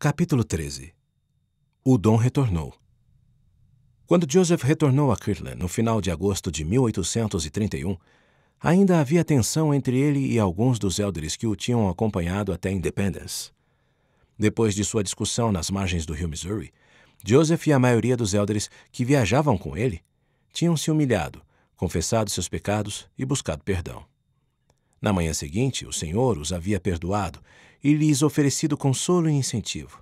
Capítulo 13. O dom retornou. Quando Joseph retornou a Kirtland no final de agosto de 1831, ainda havia tensão entre ele e alguns dos elders que o tinham acompanhado até Independence. Depois de sua discussão nas margens do rio Missouri, Joseph e a maioria dos elders que viajavam com ele tinham se humilhado, confessado seus pecados e buscado perdão. Na manhã seguinte, o Senhor os havia perdoado e lhes oferecido consolo e incentivo.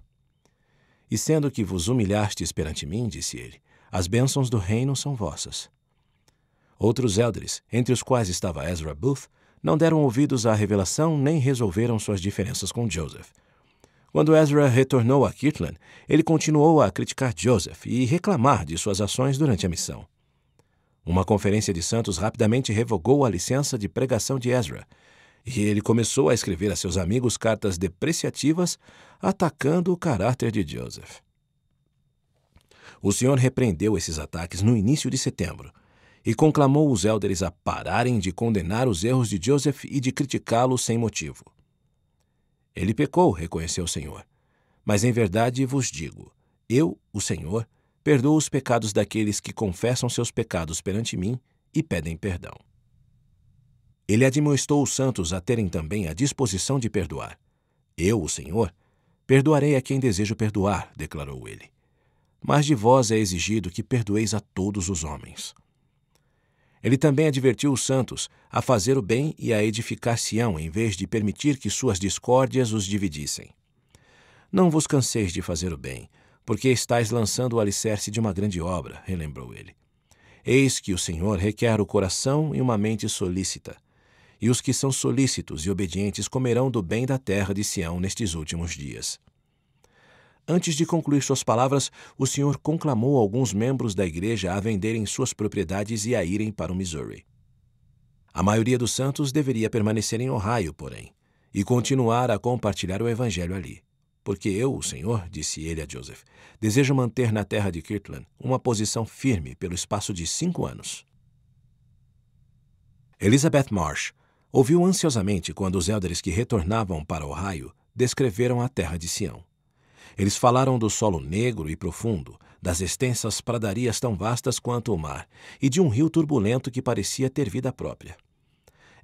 E sendo que vos humilhastes perante mim, disse ele, as bênçãos do reino são vossas. Outros elders, entre os quais estava Ezra Booth, não deram ouvidos à revelação nem resolveram suas diferenças com Joseph. Quando Ezra retornou a Kirtland, ele continuou a criticar Joseph e reclamar de suas ações durante a missão. Uma conferência de santos rapidamente revogou a licença de pregação de Ezra, e ele começou a escrever a seus amigos cartas depreciativas atacando o caráter de Joseph. O Senhor repreendeu esses ataques no início de setembro e conclamou os elders a pararem de condenar os erros de Joseph e de criticá-lo sem motivo. Ele pecou, reconheceu o Senhor, mas em verdade vos digo, eu, o Senhor, perdoo os pecados daqueles que confessam seus pecados perante mim e pedem perdão. Ele admoestou os santos a terem também a disposição de perdoar. Eu, o Senhor, perdoarei a quem desejo perdoar, declarou ele. Mas de vós é exigido que perdoeis a todos os homens. Ele também advertiu os santos a fazer o bem e a edificar Sião, em vez de permitir que suas discórdias os dividissem. Não vos canseis de fazer o bem, porque estáis lançando o alicerce de uma grande obra, relembrou ele. Eis que o Senhor requer o coração e uma mente solícita. E os que são solícitos e obedientes comerão do bem da terra de Sião nestes últimos dias. Antes de concluir suas palavras, o Senhor conclamou alguns membros da igreja a venderem suas propriedades e a irem para o Missouri. A maioria dos santos deveria permanecer em Ohio, porém, e continuar a compartilhar o evangelho ali. Porque eu, o Senhor, disse ele a Joseph, desejo manter na terra de Kirtland uma posição firme pelo espaço de 5 anos. Elizabeth Marsh ouviu ansiosamente quando os elders que retornavam para Ohio descreveram a terra de Sião. Eles falaram do solo negro e profundo, das extensas pradarias tão vastas quanto o mar, e de um rio turbulento que parecia ter vida própria.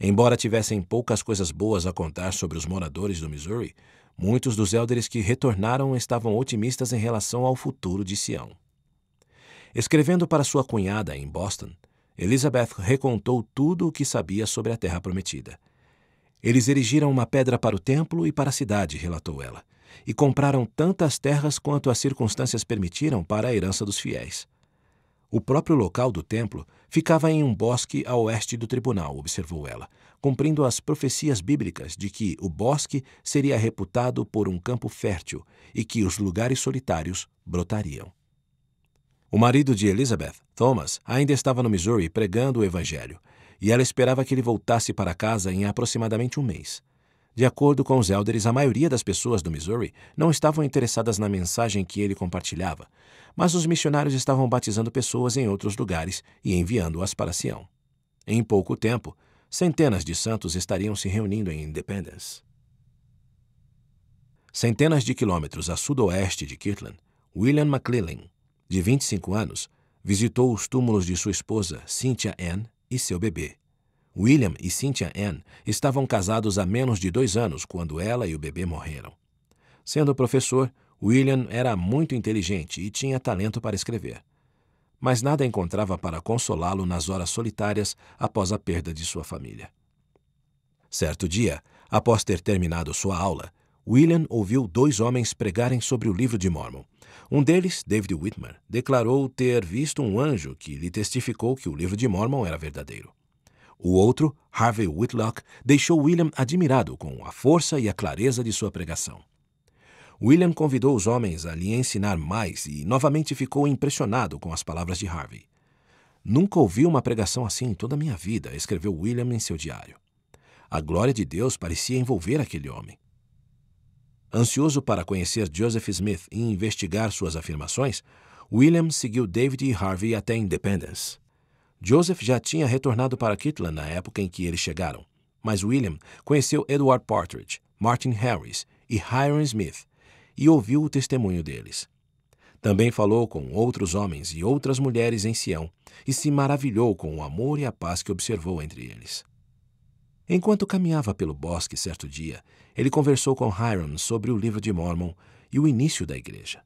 Embora tivessem poucas coisas boas a contar sobre os moradores do Missouri, muitos dos elders que retornaram estavam otimistas em relação ao futuro de Sião. Escrevendo para sua cunhada em Boston, Elizabeth recontou tudo o que sabia sobre a terra prometida. Eles erigiram uma pedra para o templo e para a cidade, relatou ela, e compraram tantas terras quanto as circunstâncias permitiram para a herança dos fiéis. O próprio local do templo ficava em um bosque a oeste do tribunal, observou ela, cumprindo as profecias bíblicas de que o bosque seria reputado por um campo fértil e que os lugares solitários brotariam. O marido de Elizabeth, Thomas, ainda estava no Missouri pregando o evangelho, e ela esperava que ele voltasse para casa em aproximadamente um mês. De acordo com os elders, a maioria das pessoas do Missouri não estavam interessadas na mensagem que ele compartilhava, mas os missionários estavam batizando pessoas em outros lugares e enviando-as para Sião. Em pouco tempo, centenas de santos estariam se reunindo em Independence. Centenas de quilômetros a sudoeste de Kirtland, William McClellan, de 25 anos, visitou os túmulos de sua esposa, Cynthia Ann, e seu bebê. William e Cynthia Ann estavam casados há menos de 2 anos quando ela e o bebê morreram. Sendo professor, William era muito inteligente e tinha talento para escrever. Mas nada encontrava para consolá-lo nas horas solitárias após a perda de sua família. Certo dia, após ter terminado sua aula, William ouviu 2 homens pregarem sobre o livro de Mormon. Um deles, David Whitmer, declarou ter visto um anjo que lhe testificou que o livro de Mormon era verdadeiro. O outro, Harvey Whitlock, deixou William admirado com a força e a clareza de sua pregação. William convidou os homens a lhe ensinar mais e novamente ficou impressionado com as palavras de Harvey. Nunca ouvi uma pregação assim em toda a minha vida, escreveu William em seu diário. A glória de Deus parecia envolver aquele homem. Ansioso para conhecer Joseph Smith e investigar suas afirmações, William seguiu David e Harvey até Independence. Joseph já tinha retornado para Kirtland na época em que eles chegaram, mas William conheceu Edward Partridge, Martin Harris e Hiram Smith, e ouviu o testemunho deles. Também falou com outros homens e outras mulheres em Sião e se maravilhou com o amor e a paz que observou entre eles. Enquanto caminhava pelo bosque certo dia, ele conversou com Hiram sobre o livro de Mórmon e o início da igreja.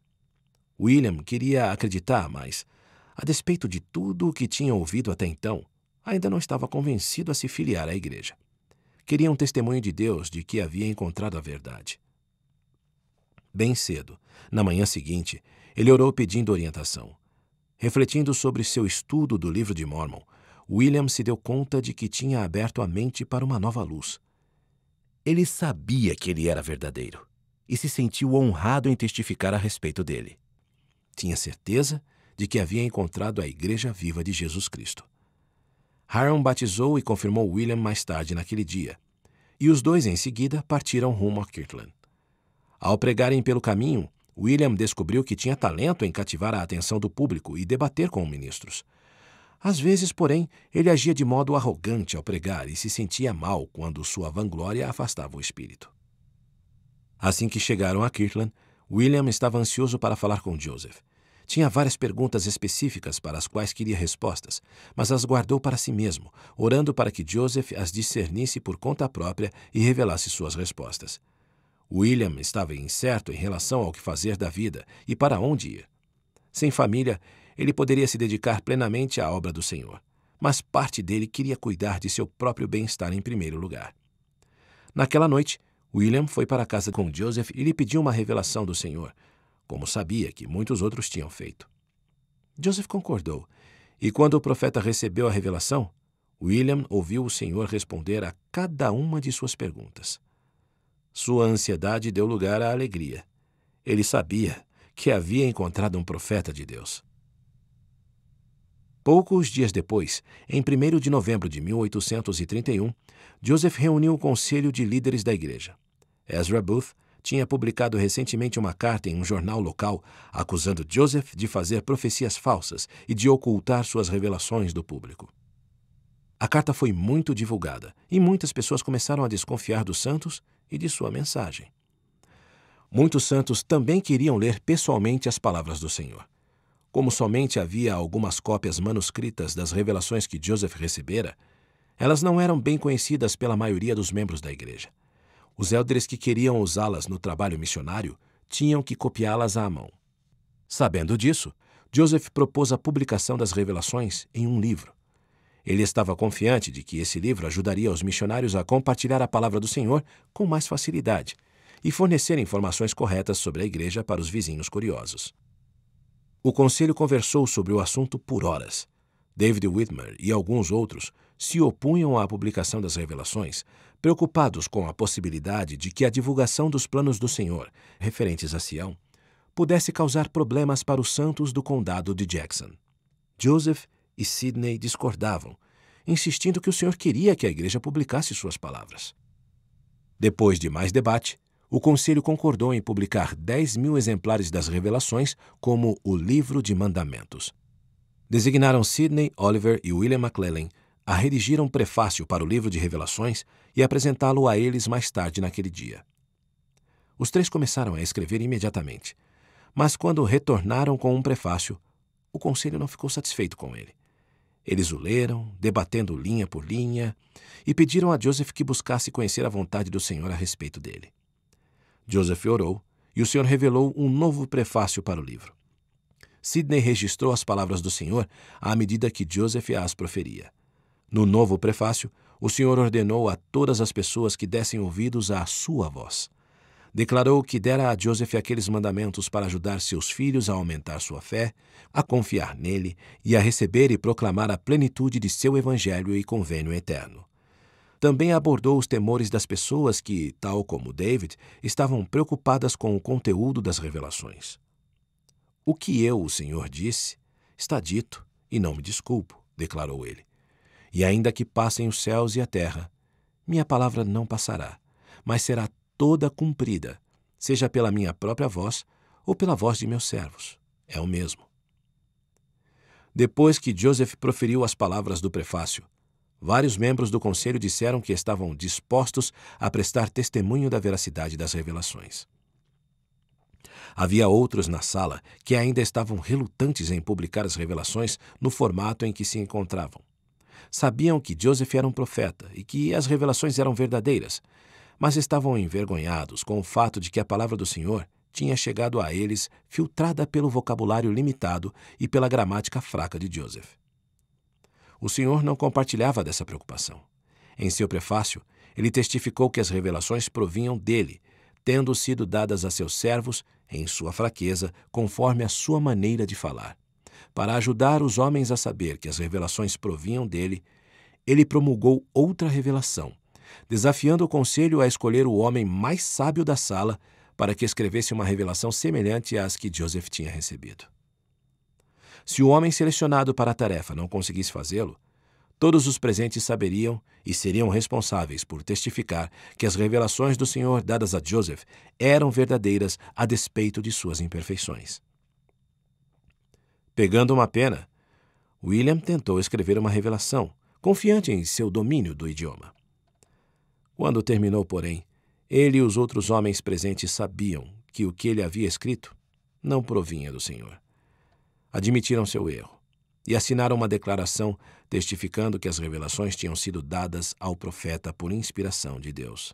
William queria acreditar, mas, a despeito de tudo o que tinha ouvido até então, ainda não estava convencido a se filiar à igreja. Queria um testemunho de Deus de que havia encontrado a verdade. Bem cedo, na manhã seguinte, ele orou pedindo orientação. Refletindo sobre seu estudo do livro de Mórmon, William se deu conta de que tinha aberto a mente para uma nova luz. Ele sabia que ele era verdadeiro e se sentiu honrado em testificar a respeito dele. Tinha certeza de que havia encontrado a Igreja Viva de Jesus Cristo. Hiram batizou e confirmou William mais tarde naquele dia, e os dois em seguida partiram rumo a Kirtland. Ao pregarem pelo caminho, William descobriu que tinha talento em cativar a atenção do público e debater com ministros. Às vezes, porém, ele agia de modo arrogante ao pregar e se sentia mal quando sua vanglória afastava o espírito. Assim que chegaram a Kirtland, William estava ansioso para falar com Joseph. Tinha várias perguntas específicas para as quais queria respostas, mas as guardou para si mesmo, orando para que Joseph as discernisse por conta própria e revelasse suas respostas. William estava incerto em relação ao que fazer da vida e para onde ir. Sem família, ele poderia se dedicar plenamente à obra do Senhor, mas parte dele queria cuidar de seu próprio bem-estar em primeiro lugar. Naquela noite, William foi para casa com Joseph e lhe pediu uma revelação do Senhor, como sabia que muitos outros tinham feito. Joseph concordou, e quando o profeta recebeu a revelação, William ouviu o Senhor responder a cada uma de suas perguntas. Sua ansiedade deu lugar à alegria. Ele sabia que havia encontrado um profeta de Deus. Poucos dias depois, em 1º de novembro de 1831, Joseph reuniu o conselho de líderes da igreja. Ezra Booth tinha publicado recentemente uma carta em um jornal local acusando Joseph de fazer profecias falsas e de ocultar suas revelações do público. A carta foi muito divulgada e muitas pessoas começaram a desconfiar dos santos e de sua mensagem. Muitos santos também queriam ler pessoalmente as palavras do Senhor. Como somente havia algumas cópias manuscritas das revelações que Joseph recebera, elas não eram bem conhecidas pela maioria dos membros da igreja. Os élderes que queriam usá-las no trabalho missionário tinham que copiá-las à mão. Sabendo disso, Joseph propôs a publicação das revelações em um livro. Ele estava confiante de que esse livro ajudaria os missionários a compartilhar a palavra do Senhor com mais facilidade e fornecer informações corretas sobre a igreja para os vizinhos curiosos. O conselho conversou sobre o assunto por horas. David Whitmer e alguns outros se opunham à publicação das revelações, preocupados com a possibilidade de que a divulgação dos planos do Senhor, referentes a Sião, pudesse causar problemas para os santos do condado de Jackson. Joseph e Sidney discordavam, insistindo que o Senhor queria que a igreja publicasse suas palavras. Depois de mais debate, o conselho concordou em publicar 10.000 exemplares das revelações como o Livro de Mandamentos. Designaram Sidney, Oliver e William McLellan a redigir um prefácio para o livro de revelações e apresentá-lo a eles mais tarde naquele dia. Os três começaram a escrever imediatamente, mas quando retornaram com um prefácio, o conselho não ficou satisfeito com ele. Eles o leram, debatendo linha por linha, e pediram a Joseph que buscasse conhecer a vontade do Senhor a respeito dele. Joseph orou, e o Senhor revelou um novo prefácio para o livro. Sidney registrou as palavras do Senhor à medida que Joseph as proferia. No novo prefácio, o Senhor ordenou a todas as pessoas que dessem ouvidos à sua voz. Declarou que dera a Joseph aqueles mandamentos para ajudar seus filhos a aumentar sua fé, a confiar nele e a receber e proclamar a plenitude de seu evangelho e convênio eterno. Também abordou os temores das pessoas que, tal como David, estavam preocupadas com o conteúdo das revelações. O que eu, o Senhor, disse, está dito, e não me desculpo, declarou ele. E ainda que passem os céus e a terra, minha palavra não passará, mas será toda cumprida, seja pela minha própria voz ou pela voz de meus servos. É o mesmo. Depois que Joseph proferiu as palavras do prefácio, vários membros do conselho disseram que estavam dispostos a prestar testemunho da veracidade das revelações. Havia outros na sala que ainda estavam relutantes em publicar as revelações no formato em que se encontravam. Sabiam que Joseph era um profeta e que as revelações eram verdadeiras, mas estavam envergonhados com o fato de que a palavra do Senhor tinha chegado a eles filtrada pelo vocabulário limitado e pela gramática fraca de Joseph. O Senhor não compartilhava dessa preocupação. Em seu prefácio, ele testificou que as revelações provinham dele, tendo sido dadas a seus servos, em sua fraqueza, conforme a sua maneira de falar. Para ajudar os homens a saber que as revelações provinham dele, ele promulgou outra revelação, desafiando o conselho a escolher o homem mais sábio da sala para que escrevesse uma revelação semelhante às que Joseph tinha recebido. Se o homem selecionado para a tarefa não conseguisse fazê-lo, todos os presentes saberiam e seriam responsáveis por testificar que as revelações do Senhor dadas a Joseph eram verdadeiras a despeito de suas imperfeições. Pegando uma pena, William tentou escrever uma revelação, confiante em seu domínio do idioma. Quando terminou, porém, ele e os outros homens presentes sabiam que o que ele havia escrito não provinha do Senhor. Admitiram seu erro e assinaram uma declaração testificando que as revelações tinham sido dadas ao profeta por inspiração de Deus.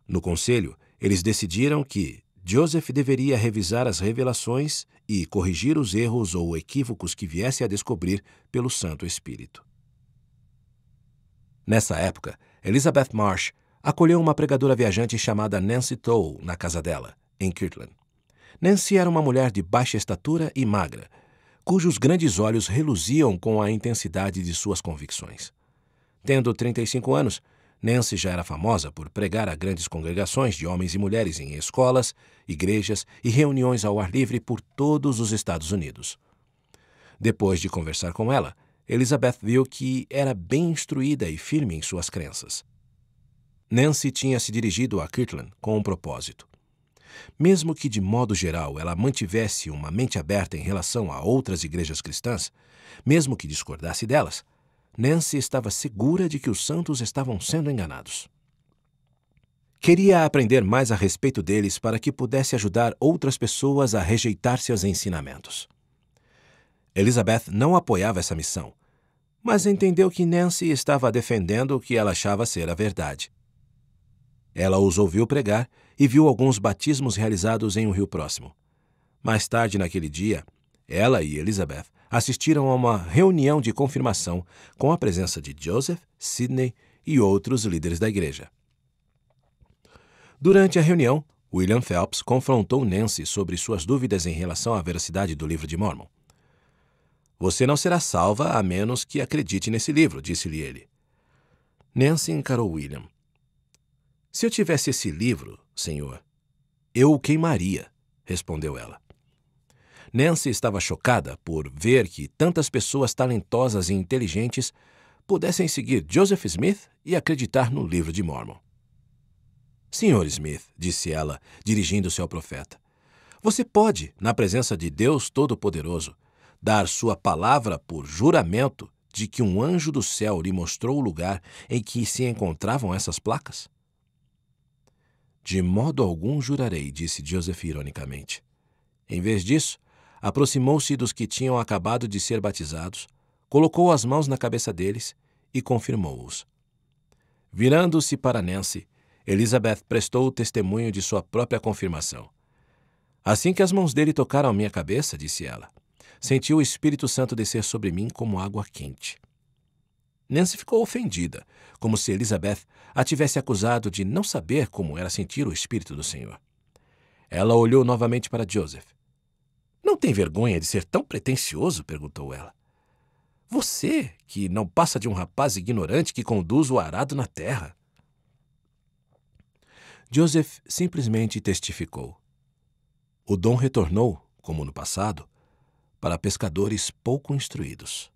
No conselho, eles decidiram que Joseph deveria revisar as revelações e corrigir os erros ou equívocos que viesse a descobrir pelo Santo Espírito. Nessa época, Elizabeth Marsh acolheu uma pregadora viajante chamada Nancy Toll na casa dela, em Kirtland. Nancy era uma mulher de baixa estatura e magra, cujos grandes olhos reluziam com a intensidade de suas convicções. Tendo 35 anos, Nancy já era famosa por pregar a grandes congregações de homens e mulheres em escolas, igrejas e reuniões ao ar livre por todos os Estados Unidos. Depois de conversar com ela, Elizabeth viu que era bem instruída e firme em suas crenças. Nancy tinha se dirigido a Kirtland com um propósito. Mesmo que, de modo geral, ela mantivesse uma mente aberta em relação a outras igrejas cristãs, mesmo que discordasse delas, Nancy estava segura de que os santos estavam sendo enganados. Queria aprender mais a respeito deles para que pudesse ajudar outras pessoas a rejeitar seus ensinamentos. Elizabeth não apoiava essa missão, mas entendeu que Nancy estava defendendo o que ela achava ser a verdade. Ela os ouviu pregar e viu alguns batismos realizados em um rio próximo. Mais tarde naquele dia, ela e Elizabeth assistiram a uma reunião de confirmação com a presença de Joseph, Sidney e outros líderes da igreja. Durante a reunião, William Phelps confrontou Nancy sobre suas dúvidas em relação à veracidade do livro de Mórmon. "Você não será salva a menos que acredite nesse livro", disse-lhe ele. Nancy encarou William. "Se eu tivesse esse livro, senhor, eu o queimaria", respondeu ela. Nancy estava chocada por ver que tantas pessoas talentosas e inteligentes pudessem seguir Joseph Smith e acreditar no livro de Mórmon. "Senhor Smith", disse ela, dirigindo-se ao profeta, "você pode, na presença de Deus Todo-Poderoso, dar sua palavra por juramento de que um anjo do céu lhe mostrou o lugar em que se encontravam essas placas?" "De modo algum jurarei", disse Joseph ironicamente. Em vez disso, aproximou-se dos que tinham acabado de ser batizados, colocou as mãos na cabeça deles e confirmou-os. Virando-se para Nancy, Elizabeth prestou o testemunho de sua própria confirmação. "Assim que as mãos dele tocaram a minha cabeça", disse ela, "senti o Espírito Santo descer sobre mim como água quente." Nancy ficou ofendida, como se Elizabeth a tivesse acusado de não saber como era sentir o Espírito do Senhor. Ela olhou novamente para Joseph. "Não tem vergonha de ser tão pretensioso?" perguntou ela. "Você, que não passa de um rapaz ignorante que conduz o arado na terra." Joseph simplesmente testificou. O dom retornou, como no passado, para pescadores pouco instruídos.